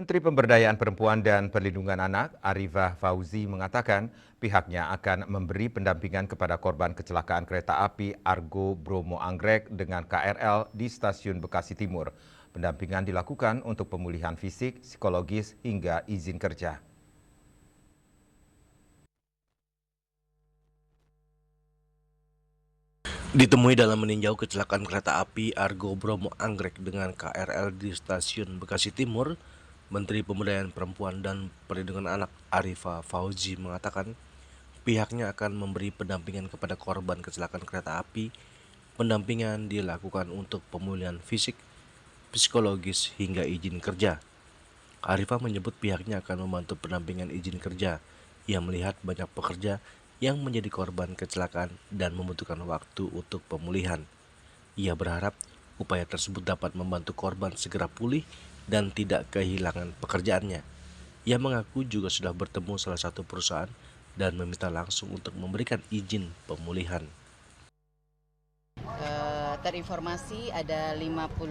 Menteri Pemberdayaan Perempuan dan Perlindungan Anak, Arifah Fauzi, mengatakan pihaknya akan memberi pendampingan kepada korban kecelakaan kereta api Argo Bromo Anggrek dengan KRL di Stasiun Bekasi Timur. Pendampingan dilakukan untuk pemulihan fisik, psikologis, hingga izin kerja. Ditemui dalam meninjau kecelakaan kereta api Argo Bromo Anggrek dengan KRL di Stasiun Bekasi Timur, Menteri Pemberdayaan Perempuan dan Perlindungan Anak Arifah Fauzi mengatakan pihaknya akan memberi pendampingan kepada korban kecelakaan kereta api. Pendampingan dilakukan untuk pemulihan fisik, psikologis, hingga izin kerja. Arifah menyebut pihaknya akan membantu pendampingan izin kerja. Ia melihat banyak pekerja yang menjadi korban kecelakaan dan membutuhkan waktu untuk pemulihan. Ia berharap upaya tersebut dapat membantu korban segera pulih dan tidak kehilangan pekerjaannya. Ia mengaku juga sudah bertemu salah satu perusahaan dan meminta langsung untuk memberikan izin pemulihan. Terinformasi ada 55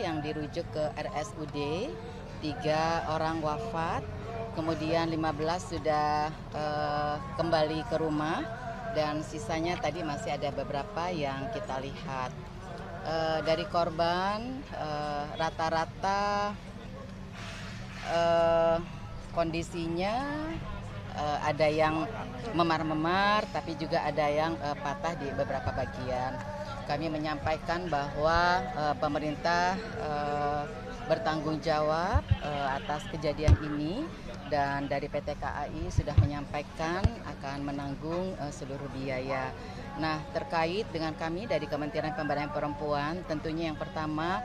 yang dirujuk ke RSUD, 3 orang wafat, kemudian 15 sudah kembali ke rumah, dan sisanya tadi masih ada beberapa yang kita lihat. Dari korban rata-rata kondisinya ada yang memar-memar, tapi juga ada yang patah di beberapa bagian. Kami menyampaikan bahwa pemerintah bertanggung jawab atas kejadian ini, dan dari PT KAI sudah menyampaikan akan menanggung seluruh biaya. Nah, terkait dengan kami dari Kementerian Pemberdayaan Perempuan, tentunya yang pertama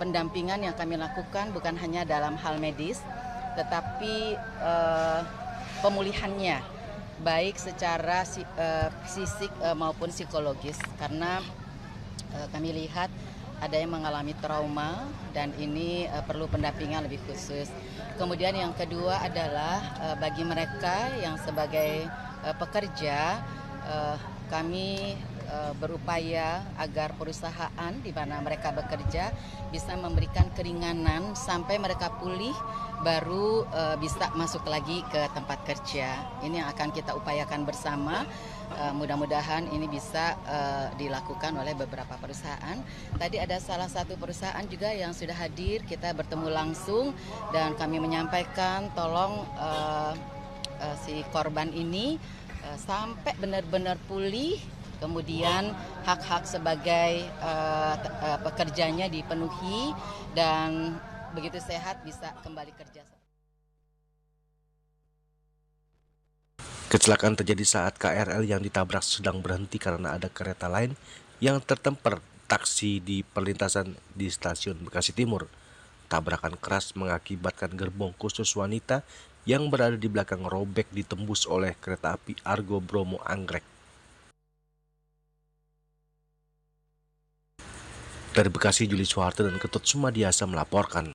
pendampingan yang kami lakukan bukan hanya dalam hal medis, tetapi pemulihannya, baik secara fisik maupun psikologis, karena kami lihat ada yang mengalami trauma dan ini perlu pendampingan lebih khusus. Kemudian yang kedua adalah bagi mereka yang sebagai pekerja, kami berupaya agar perusahaan di mana mereka bekerja bisa memberikan keringanan sampai mereka pulih, baru bisa masuk lagi ke tempat kerja. Ini yang akan kita upayakan bersama. Mudah-mudahan ini bisa dilakukan oleh beberapa perusahaan. Tadi ada salah satu perusahaan juga yang sudah hadir, kita bertemu langsung dan kami menyampaikan tolong si korban ini sampai benar-benar pulih, kemudian hak-hak sebagai pekerjanya dipenuhi, dan begitu sehat bisa kembali kerja. Kecelakaan terjadi saat KRL yang ditabrak sedang berhenti karena ada kereta lain yang tertemper taksi di perlintasan di Stasiun Bekasi Timur. Tabrakan keras mengakibatkan gerbong khusus wanita yang berada di belakang robek ditembus oleh kereta api Argo Bromo Anggrek. Dari Bekasi, Juli Soeharto dan Ketut Sumadiasa melaporkan.